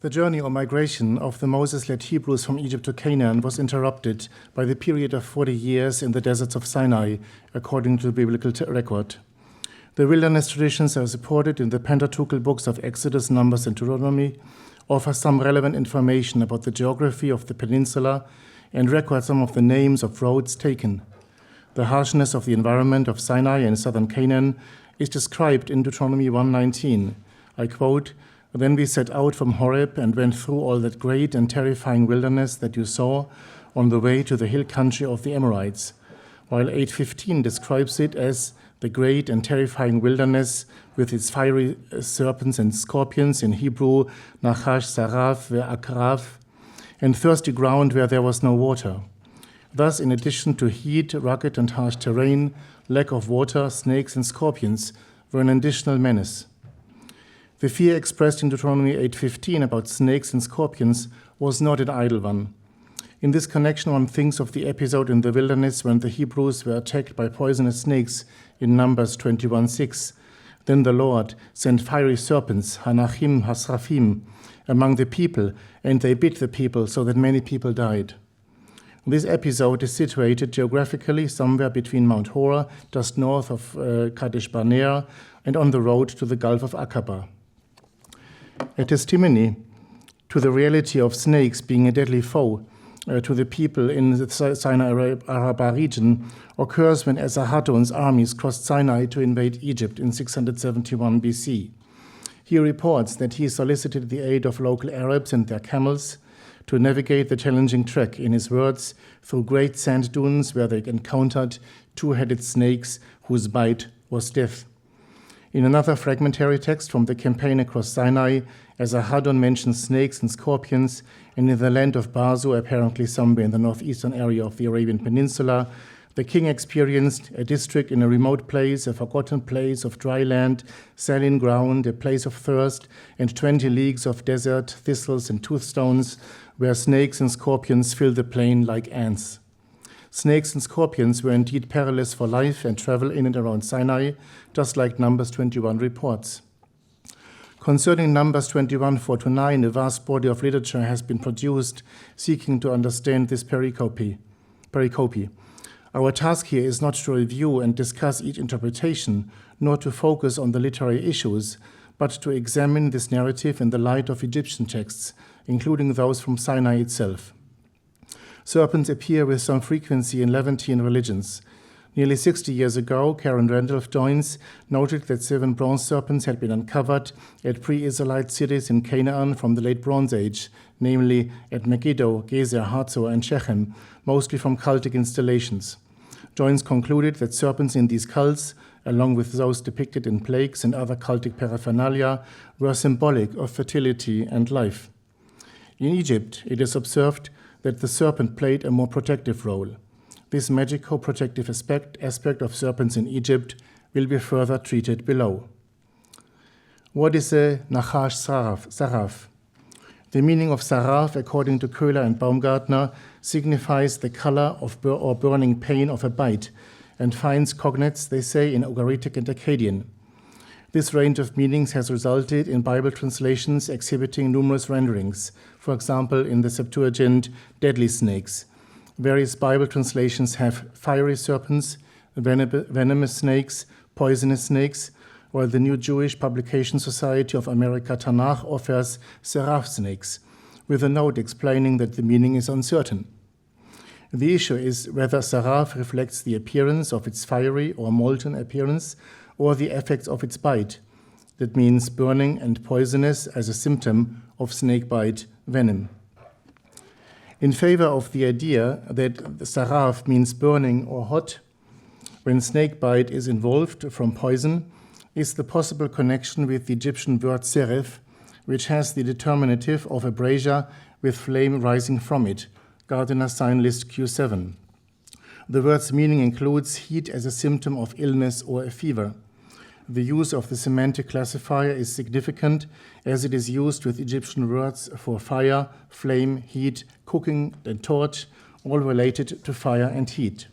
The journey or migration of the Moses-led Hebrews from Egypt to Canaan was interrupted by the period of 40 years in the deserts of Sinai, according to the biblical record. The wilderness traditions are supported in the Pentateuchal books of Exodus, Numbers, and Deuteronomy, offer some relevant information about the geography of the peninsula, and record some of the names of roads taken. The harshness of the environment of Sinai and southern Canaan is described in Deuteronomy 1:19. I quote, "Then we set out from Horeb and went through all that great and terrifying wilderness that you saw on the way to the hill country of the Amorites," while 8:15 describes it as the great and terrifying wilderness with its fiery serpents and scorpions, in Hebrew, Nachash Saraf ve'akrav, and thirsty ground where there was no water. Thus, in addition to heat, rugged and harsh terrain, lack of water, snakes and scorpions were an additional menace. The fear expressed in Deuteronomy 8:15 about snakes and scorpions was not an idle one. In this connection, one thinks of the episode in the wilderness when the Hebrews were attacked by poisonous snakes in Numbers 21:6. Then the Lord sent fiery serpents, Hanachim, Hasrafim, among the people, and they bit the people so that many people died. This episode is situated geographically somewhere between Mount Hora, just north of Kadesh Barnea, and on the road to the Gulf of Aqaba. A testimony to the reality of snakes being a deadly foe to the people in the Sinai-Arabah region occurs when Esarhaddon's armies crossed Sinai to invade Egypt in 671 BC. He reports that he solicited the aid of local Arabs and their camels to navigate the challenging trek, in his words, through great sand dunes where they encountered two-headed snakes whose bite was death. In another fragmentary text from the campaign across Sinai, Esarhaddon mentions snakes and scorpions, and in the land of Bazu, apparently somewhere in the northeastern area of the Arabian Peninsula, the king experienced a district in a remote place, a forgotten place of dry land, saline ground, a place of thirst, and 20 leagues of desert, thistles, and toothstones, where snakes and scorpions fill the plain like ants. Snakes and scorpions were indeed perilous for life and travel in and around Sinai, just like Numbers 21 reports. Concerning Numbers 21:4-9, a vast body of literature has been produced seeking to understand this pericope. Our task here is not to review and discuss each interpretation, nor to focus on the literary issues, but to examine this narrative in the light of Egyptian texts, including those from Sinai itself. Serpents appear with some frequency in Levantine religions. Nearly 60 years ago, Karen Randolph Joynes noted that 7 bronze serpents had been uncovered at pre-Israelite cities in Canaan from the late Bronze Age, namely at Megiddo, Gezer, Hazor, and Shechem, mostly from cultic installations. Joynes concluded that serpents in these cults, along with those depicted in plagues and other cultic paraphernalia, were symbolic of fertility and life. In Egypt, it is observed that the serpent played a more protective role. This magico-protective aspect of serpents in Egypt will be further treated below. What is a Nachash Saraf? The meaning of Saraf, according to Köhler and Baumgartner, signifies the color of or burning pain of a bite, and finds cognates, they say, in Ugaritic and Akkadian. This range of meanings has resulted in Bible translations exhibiting numerous renderings, for example, in the Septuagint, deadly snakes. Various Bible translations have fiery serpents, venomous snakes, poisonous snakes, while the New Jewish Publication Society of America Tanakh offers seraph snakes, with a note explaining that the meaning is uncertain. The issue is whether seraph reflects the appearance of its fiery or molten appearance, or the effects of its bite. That means burning and poisonous as a symptom of snakebite venom. In favor of the idea that the saraf means burning or hot, when snakebite is involved from poison, is the possible connection with the Egyptian word seref, which has the determinative of abrasia with flame rising from it, Gardiner sign list Q7. The word's meaning includes heat as a symptom of illness or a fever. The use of the semantic classifier is significant as it is used with Egyptian words for fire, flame, heat, cooking, and torch, all related to fire and heat.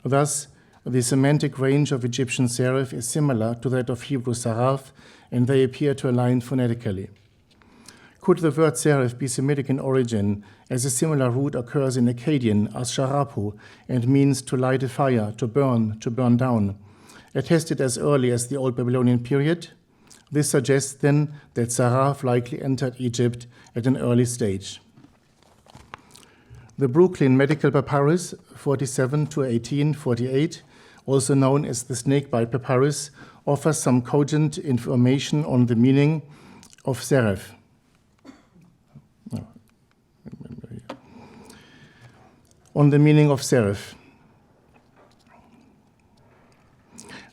Thus, the semantic range of Egyptian serif is similar to that of Hebrew saraf, and they appear to align phonetically. Could the word seraph be Semitic in origin, as a similar root occurs in Akkadian as sharapu and means to light a fire, to burn down, attested as early as the Old Babylonian period? This suggests then that saraf likely entered Egypt at an early stage. The Brooklyn Medical Papyrus 47 to 1848, also known as the Snakebite Papyrus, offers some cogent information on the meaning of seraph.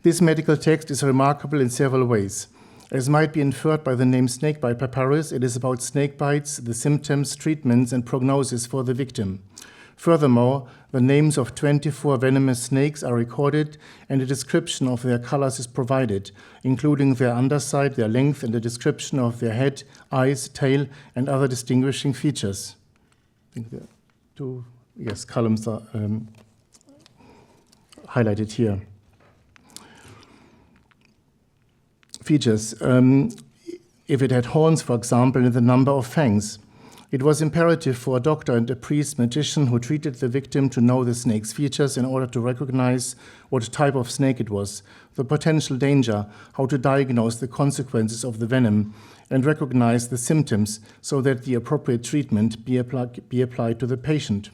This medical text is remarkable in several ways. As might be inferred by the name Snakebite Papyrus, it is about snake bites, the symptoms, treatments, and prognosis for the victim. Furthermore, the names of 24 venomous snakes are recorded, and a description of their colors is provided, including their underside, their length, and a description of their head, eyes, tail, and other distinguishing features. I think there are two columns are highlighted here. Features. If it had horns, for example, and the number of fangs. It was imperative for a doctor and a priest magician who treated the victim to know the snake's features in order to recognize what type of snake it was, the potential danger, how to diagnose the consequences of the venom, and recognize the symptoms so that the appropriate treatment be applied to the patient.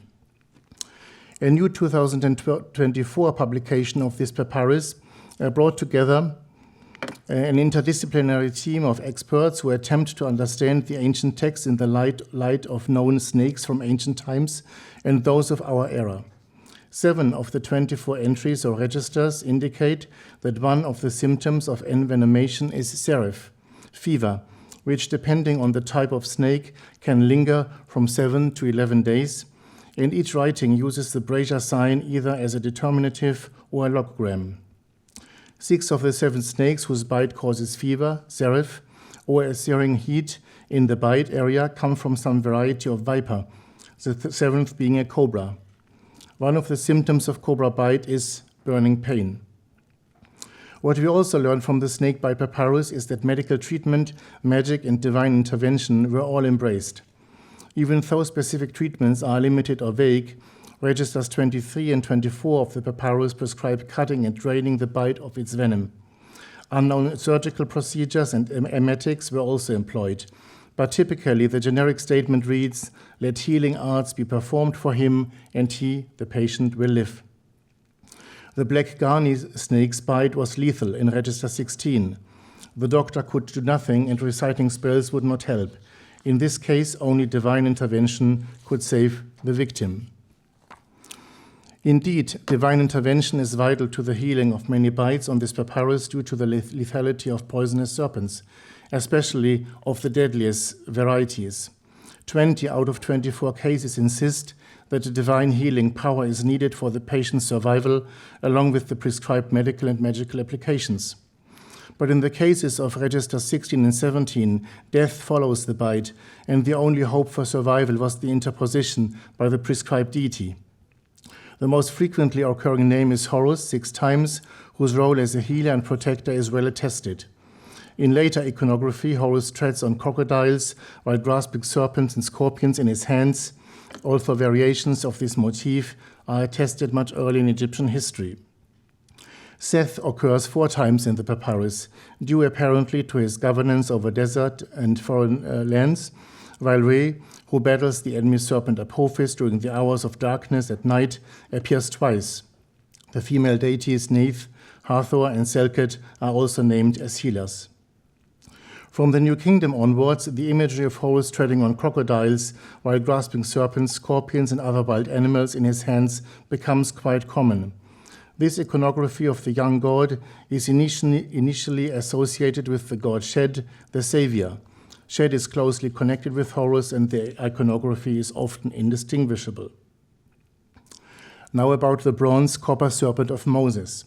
A new 2024 publication of this papyrus brought together an interdisciplinary team of experts who attempt to understand the ancient texts in the light of known snakes from ancient times and those of our era. 7 of the 24 entries or registers indicate that one of the symptoms of envenomation is seraph, fever, which, depending on the type of snake, can linger from 7 to 11 days, and each writing uses the brazier sign either as a determinative or a logogram. 6 of the 7 snakes whose bite causes fever, seraph, or a searing heat in the bite area come from some variety of viper, the 7th being a cobra. One of the symptoms of cobra bite is burning pain. What we also learn from the Snakebite Papyrus is that medical treatment, magic, and divine intervention were all embraced. Even though specific treatments are limited or vague, Registers 23 and 24 of the papyrus prescribe cutting and draining the bite of its venom. Unknown surgical procedures and emetics were also employed, but typically the generic statement reads, "Let healing arts be performed for him, and he, the patient, will live." The black Garni snake's bite was lethal in Register 16. The doctor could do nothing, and reciting spells would not help. In this case, only divine intervention could save the victim. Indeed, divine intervention is vital to the healing of many bites on this papyrus due to the lethality of poisonous serpents, especially of the deadliest varieties. 20 out of 24 cases insist that a divine healing power is needed for the patient's survival, along with the prescribed medical and magical applications. But in the cases of Register 16 and 17, death follows the bite, and the only hope for survival was the interposition by the prescribed deity. The most frequently occurring name is Horus, 6 times, whose role as a healer and protector is well attested. In later iconography, Horus treads on crocodiles while grasping serpents and scorpions in his hands, although variations of this motif are attested much early in Egyptian history. Seth occurs 4 times in the papyrus, due apparently to his governance over desert and foreign lands, while Re, who battles the enemy serpent Apophis during the hours of darkness at night, appears twice. The female deities Neith, Hathor, and Selket are also named as healers. From the New Kingdom onwards, the imagery of Horus treading on crocodiles while grasping serpents, scorpions, and other wild animals in his hands becomes quite common. This iconography of the young god is initially associated with the god Shed, the savior. Shed is closely connected with Horus, and the iconography is often indistinguishable. Now about the bronze copper serpent of Moses.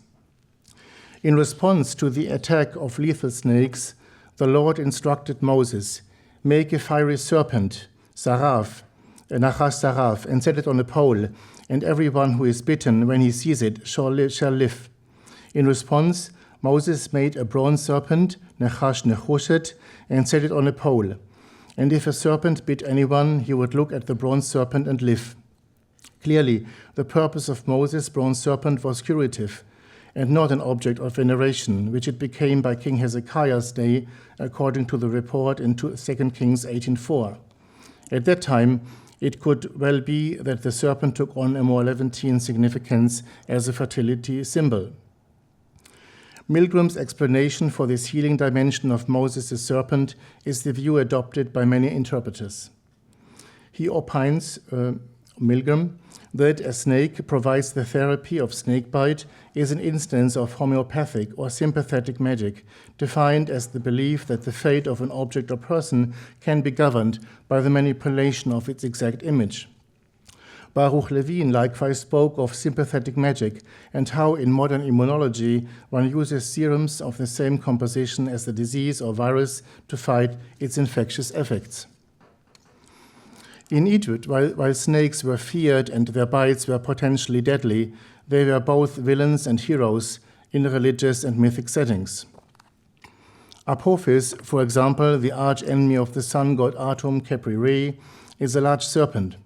In response to the attack of lethal snakes, the Lord instructed Moses, "Make a fiery serpent, saraf, a nachash saraf, and set it on a pole, and everyone who is bitten when he sees it shall live." In response, Moses made a bronze serpent, nachash nechushet, and set it on a pole. and if a serpent bit anyone, he would look at the bronze serpent and live. Clearly, the purpose of Moses' bronze serpent was curative, and not an object of veneration, which it became by King Hezekiah's day, according to the report in 2 Kings 18:4. At that time, it could well be that the serpent took on a more Levantine significance as a fertility symbol. Milgram's explanation for this healing dimension of Moses' serpent is the view adopted by many interpreters. He opines, Milgram, that a snake provides the therapy of snakebite is an instance of homeopathic or sympathetic magic, defined as the belief that the fate of an object or person can be governed by the manipulation of its exact image. Baruch Levine likewise spoke of sympathetic magic and how in modern immunology one uses serums of the same composition as the disease or virus to fight its infectious effects. In Egypt, while snakes were feared and their bites were potentially deadly, they were both villains and heroes in religious and mythic settings. Apophis, for example, the arch-enemy of the sun god Atum Capri Re, is a large serpent.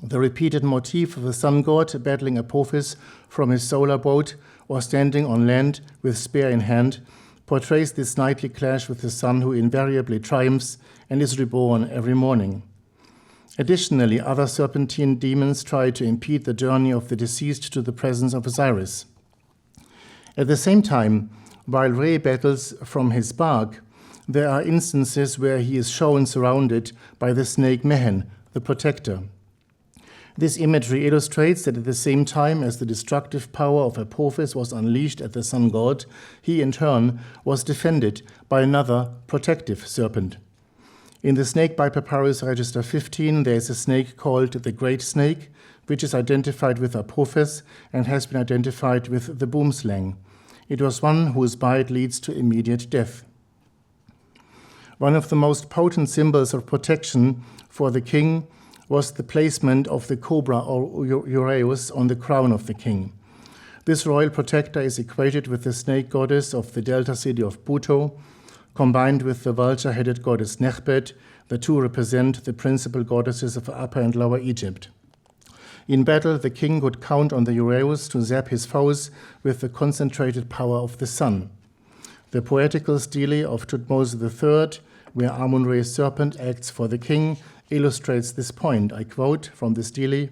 The repeated motif of the sun god battling Apophis from his solar boat or standing on land with spear in hand portrays this nightly clash with the sun who invariably triumphs and is reborn every morning. Additionally, other serpentine demons try to impede the journey of the deceased to the presence of Osiris. At the same time, while Re battles from his bark, there are instances where he is shown surrounded by the snake Mehen, the protector. This imagery illustrates that at the same time as the destructive power of Apophis was unleashed at the sun god, he in turn was defended by another protective serpent. In the snakebite papyrus register 15, there is a snake called the Great Snake, which is identified with Apophis and has been identified with the boomslang. It was one whose bite leads to immediate death. One of the most potent symbols of protection for the king was the placement of the cobra or ureus on the crown of the king. This royal protector is equated with the snake goddess of the delta city of Buto, combined with the vulture-headed goddess Nechbet. The two represent the principal goddesses of Upper and Lower Egypt. In battle, the king could count on the ureus to zap his foes with the concentrated power of the sun. The poetical stele of Thutmose III, where Amun-Re's serpent acts for the king, illustrates this point. I quote from the stele,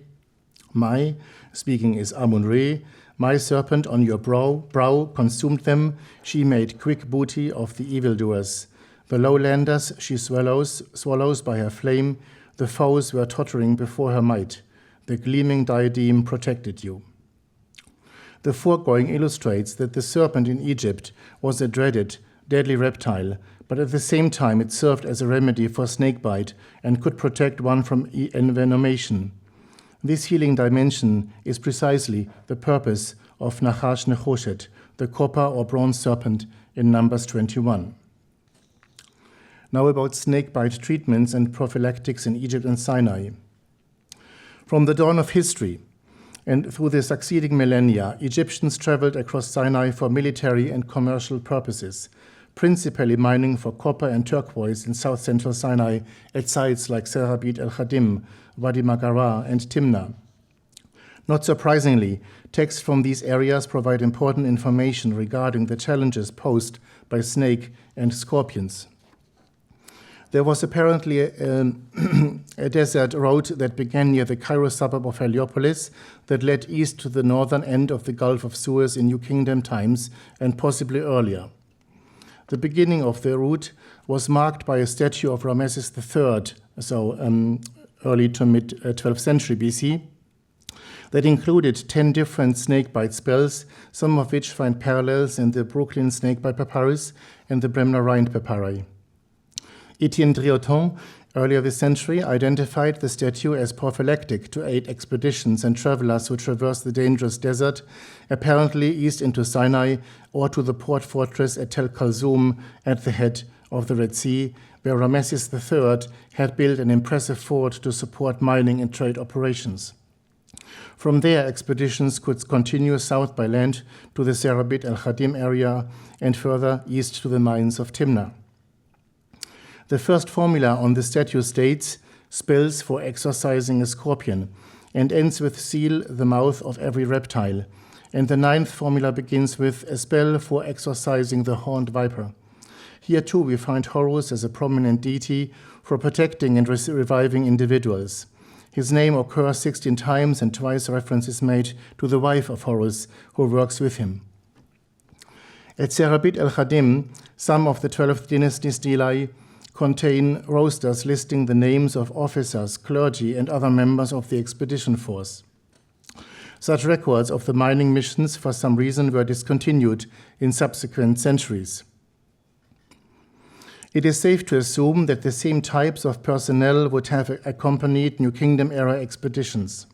"My," speaking is Amun-Re, "my serpent on your brow consumed them. She made quick booty of the evildoers. The lowlanders she swallows by her flame. The foes were tottering before her might. The gleaming diadem protected you." The foregoing illustrates that the serpent in Egypt was a dreaded, deadly reptile, but at the same time it served as a remedy for snakebite and could protect one from envenomation. This healing dimension is precisely the purpose of Nachash Nechoshet, the copper or bronze serpent in Numbers 21. Now about snakebite treatments and prophylactics in Egypt and Sinai. From the dawn of history and through the succeeding millennia, Egyptians traveled across Sinai for military and commercial purposes, principally mining for copper and turquoise in south-central Sinai at sites like Serabit el-Khadim, Wadi Magara, and Timna. Not surprisingly, texts from these areas provide important information regarding the challenges posed by snake and scorpions. There was apparently a desert road that began near the Cairo suburb of Heliopolis that led east to the northern end of the Gulf of Suez in New Kingdom times and possibly earlier. The beginning of the route was marked by a statue of Ramesses III, so early to mid-12th century BC, that included 10 different snakebite spells, some of which find parallels in the Brooklyn snakebite papyrus and the Bremner Rind papyri. Etienne Drioton, earlier this century, identified the statue as prophylactic to aid expeditions and travelers who traverse the dangerous desert, apparently east into Sinai or to the port fortress at Tel Kalzoum at the head of the Red Sea, where Ramesses III had built an impressive fort to support mining and trade operations. From there, expeditions could continue south by land to the Serabit el-Khadim area and further east to the mines of Timna. The first formula on the statue states, spells for exorcising a scorpion, and ends with seal the mouth of every reptile. And the 9th formula begins with a spell for exorcising the horned viper. Here too we find Horus as a prominent deity for protecting and reviving individuals. His name occurs 16 times and twice reference is made to the wife of Horus who works with him. At Serabit el-Khadim, some of the 12th dynasty's stelae contain rosters listing the names of officers, clergy, and other members of the expedition force. Such records of the mining missions for some reason were discontinued in subsequent centuries. It is safe to assume that the same types of personnel would have accompanied New Kingdom-era expeditions.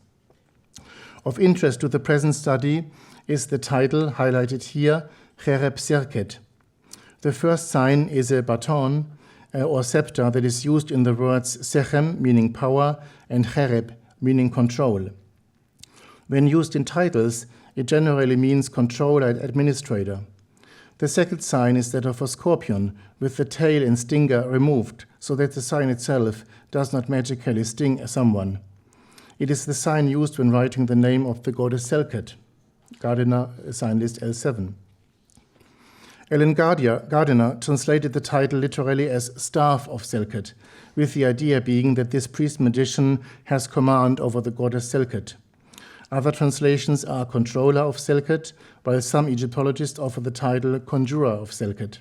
Of interest to the present study is the title, highlighted here, Chereb Serket. The first sign is a baton or scepter that is used in the words sechem, meaning power, and chereb, meaning control. When used in titles, it generally means controller and administrator. The second sign is that of a scorpion, with the tail and stinger removed, so that the sign itself does not magically sting someone. It is the sign used when writing the name of the goddess Selket. Gardiner, sign list L7. Ellen Gardiner translated the title literally as Staff of Selket, with the idea being that this priest-magician has command over the goddess Selket. Other translations are Controller of Selket, while some Egyptologists offer the title Conjurer of Selket.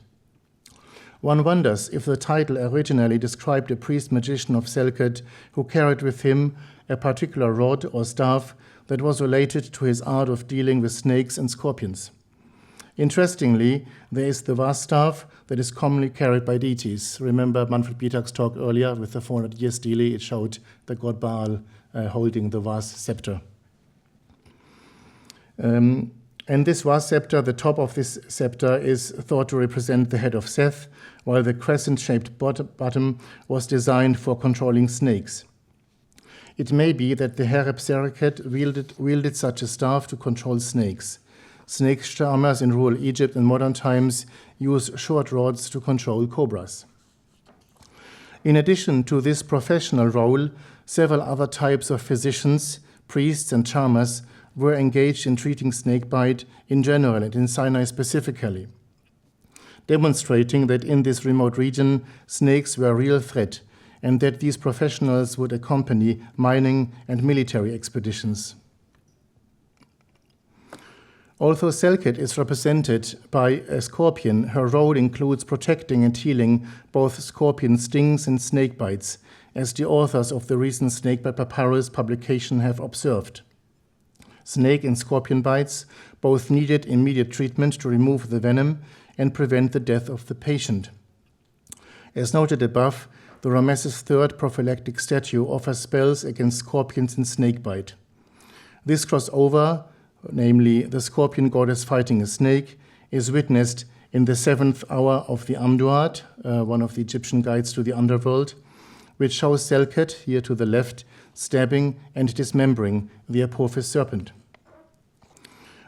One wonders if the title originally described a priest-magician of Selket who carried with him a particular rod or staff that was related to his art of dealing with snakes and scorpions. Interestingly, there is the vase staff that is commonly carried by deities. Remember Manfred Bitak's talk earlier with the 400-year stele, it showed the god Baal holding the vase scepter. And this vase scepter, the top of this scepter is thought to represent the head of Seth, while the crescent-shaped bottom was designed for controlling snakes. It may be that the Chereb Serket wielded such a staff to control snakes. Snake charmers in rural Egypt in modern times use short rods to control cobras. In addition to this professional role, several other types of physicians, priests, and charmers were engaged in treating snakebite in general and in Sinai specifically, demonstrating that in this remote region, snakes were a real threat and that these professionals would accompany mining and military expeditions. Although Selket is represented by a scorpion, her role includes protecting and healing both scorpion stings and snake bites, as the authors of the recent snakebite papyrus publication have observed. Snake and scorpion bites both needed immediate treatment to remove the venom and prevent the death of the patient. As noted above, the Ramesses III prophylactic statue offers spells against scorpions and snakebite. This crossover, namely the scorpion goddess fighting a snake, is witnessed in the 7th hour of the Amduat, one of the Egyptian guides to the underworld, which shows Selket, here to the left, stabbing and dismembering the Apophis serpent.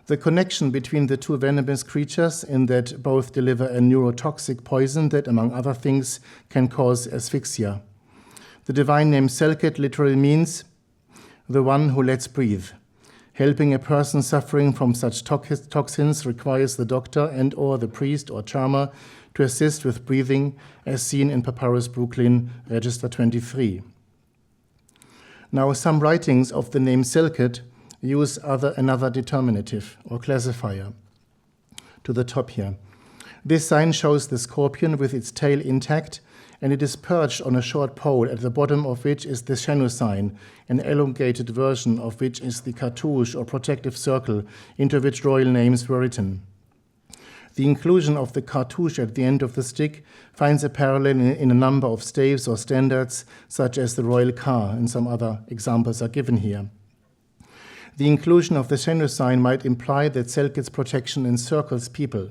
The connection between the two venomous creatures in that both deliver a neurotoxic poison that, among other things, can cause asphyxia. The divine name Selket literally means the one who lets breathe. Helping a person suffering from such toxins requires the doctor and or the priest or charmer to assist with breathing, as seen in Papyrus Brooklyn, Register 23. Now, some writings of the name Selket use another determinative or classifier. To the top here. This sign shows the scorpion with its tail intact, and it is perched on a short pole at the bottom of which is the Shenu sign, an elongated version of which is the cartouche or protective circle into which royal names were written. The inclusion of the cartouche at the end of the stick finds a parallel in a number of staves or standards, such as the royal car, and some other examples are given here. The inclusion of the Shenu sign might imply that Selket's protection encircles people.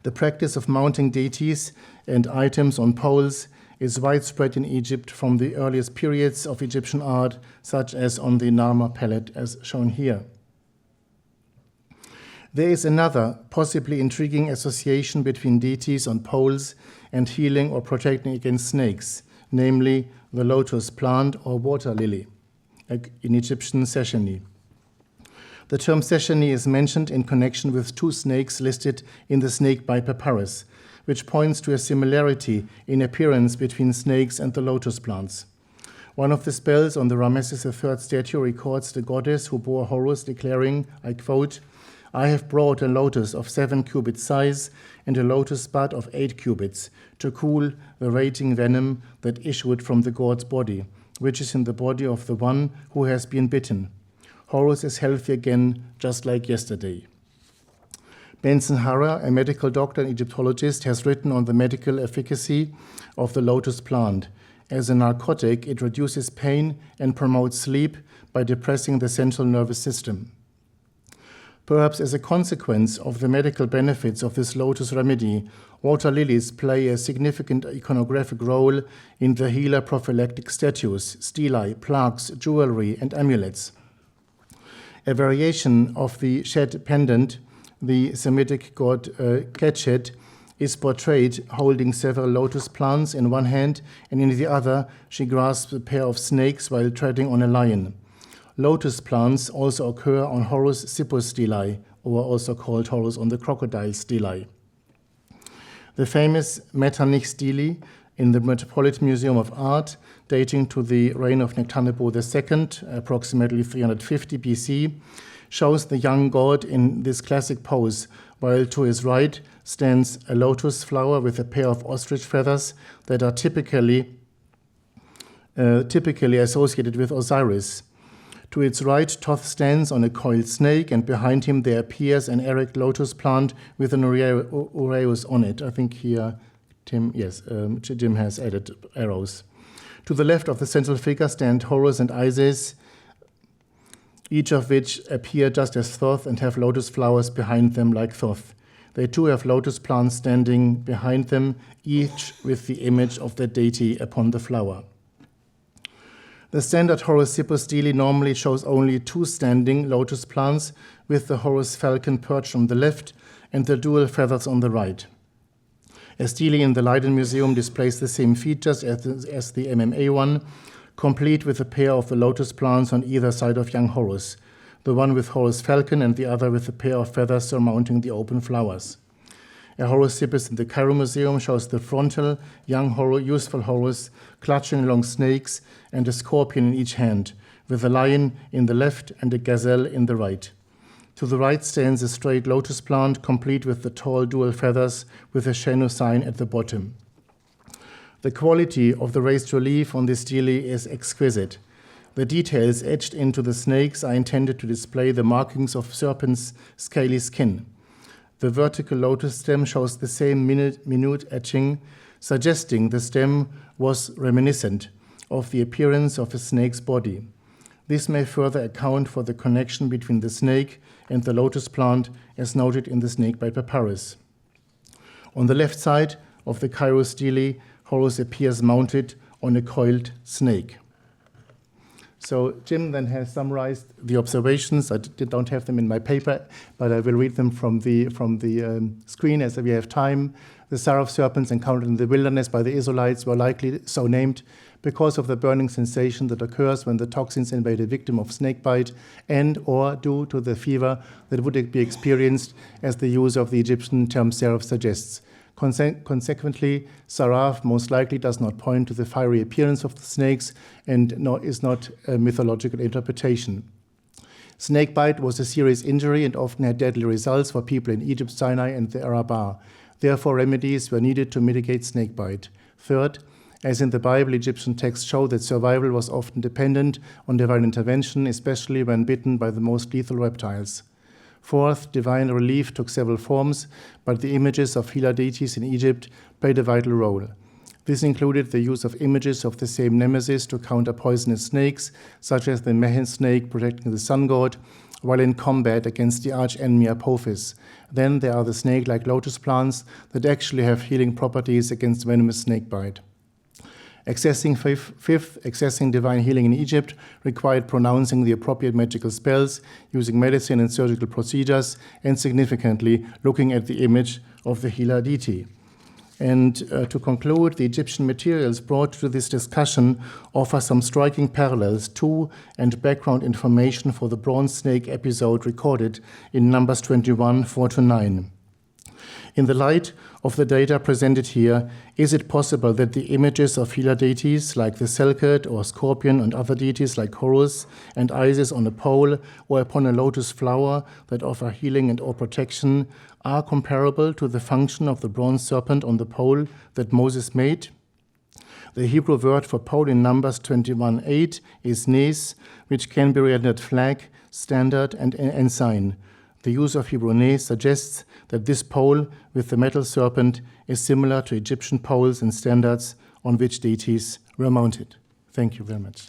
The practice of mounting deities and items on poles is widespread in Egypt from the earliest periods of Egyptian art, such as on the Narmer palette as shown here. There is another, possibly intriguing association between deities on poles and healing or protecting against snakes, namely the lotus plant or water lily, in Egyptian Sesheni. The term Sesheni is mentioned in connection with two snakes listed in the snakebite papyrus, which points to a similarity in appearance between snakes and the lotus plants. One of the spells on the Ramesses III statue records the goddess who bore Horus declaring, I quote, "I have brought a lotus of 7 cubits size and a lotus bud of 8 cubits to cool the raging venom that issued from the god's body, which is in the body of the one who has been bitten. Horus is healthy again, just like yesterday." Benson Hara, a medical doctor and Egyptologist, has written on the medical efficacy of the lotus plant. As a narcotic, it reduces pain and promotes sleep by depressing the central nervous system. Perhaps as a consequence of the medical benefits of this lotus remedy, water lilies play a significant iconographic role in the healer prophylactic statues, stelae, plaques, jewelry, and amulets. A variation of the shed pendant, the Semitic god Ketchet, is portrayed holding several lotus plants in one hand, and in the other she grasps a pair of snakes while treading on a lion. Lotus plants also occur on Horus Sippus stelae, or also called Horus on the crocodile stelae. The famous Metternich stele in the Metropolitan Museum of Art, dating to the reign of Nectanebo II, approximately 350 BC, shows the young god in this classic pose, while to his right stands a lotus flower with a pair of ostrich feathers that are typically associated with Osiris. To its right, Thoth stands on a coiled snake, and behind him there appears an erect lotus plant with an ureus on it. I think here Jim has added arrows. To the left of the central figure stand Horus and Isis, each of which appear just as Thoth and have lotus flowers behind them like Thoth. They too have lotus plants standing behind them, each with the image of the deity upon the flower. The standard Horus Sippus stele normally shows only 2 standing lotus plants, with the Horus falcon perched on the left and the dual feathers on the right. A stele in the Leiden Museum displays the same features as the MMA one, complete with a pair of the lotus plants on either side of young Horus, the one with Horus falcon and the other with a pair of feathers surmounting the open flowers. A Horus Sippus in the Cairo Museum shows the frontal, young Horus, useful Horus clutching along snakes and a scorpion in each hand, with a lion in the left and a gazelle in the right. To the right stands a straight lotus plant, complete with the tall dual feathers with a Shenu sign at the bottom. The quality of the raised relief on this stele is exquisite. The details etched into the snakes are intended to display the markings of serpent's scaly skin. The vertical lotus stem shows the same minute etching, suggesting the stem was reminiscent of the appearance of a snake's body. This may further account for the connection between the snake and the lotus plant, as noted in the snakebite papyrus. On the left side of the Cairo stele, Horus appears mounted on a coiled snake. So Jim then has summarized the observations. I don't have them in my paper, but I will read them from the screen as we have time. The seraph serpents encountered in the wilderness by the Israelites were likely so named because of the burning sensation that occurs when the toxins invade a victim of snakebite, and or due to the fever that would be experienced, as the use of the Egyptian term seraph suggests. Consequently, Saraf most likely does not point to the fiery appearance of the snakes and is not a mythological interpretation. Snakebite was a serious injury and often had deadly results for people in Egypt, Sinai, and the Arabah. Therefore, remedies were needed to mitigate snakebite. Third, as in the Bible, Egyptian texts show that survival was often dependent on divine intervention, especially when bitten by the most lethal reptiles. Fourth, divine relief took several forms, but the images of healer deities in Egypt played a vital role. This included the use of images of the same nemesis to counter poisonous snakes, such as the Mehen snake protecting the sun god, while in combat against the arch-enemy Apophis. Then there are the snake-like lotus plants that actually have healing properties against venomous snakebite. Accessing divine healing in Egypt required pronouncing the appropriate magical spells, using medicine and surgical procedures, and significantly looking at the image of the healer deity. And to conclude, the Egyptian materials brought to this discussion offer some striking parallels to and background information for the bronze snake episode recorded in Numbers 21, 4-9. In the light of the data presented here, is it possible that the images of healer deities like the Selkirk or Scorpion and other deities like Horus and Isis on a pole or upon a lotus flower that offer healing and or protection are comparable to the function of the bronze serpent on the pole that Moses made? The Hebrew word for pole in Numbers 21:8 is nes, which can be rendered flag, standard, and ensign. The use of Hebrew nes suggests that this pole with the metal serpent is similar to Egyptian poles and standards on which deities were mounted. Thank you very much.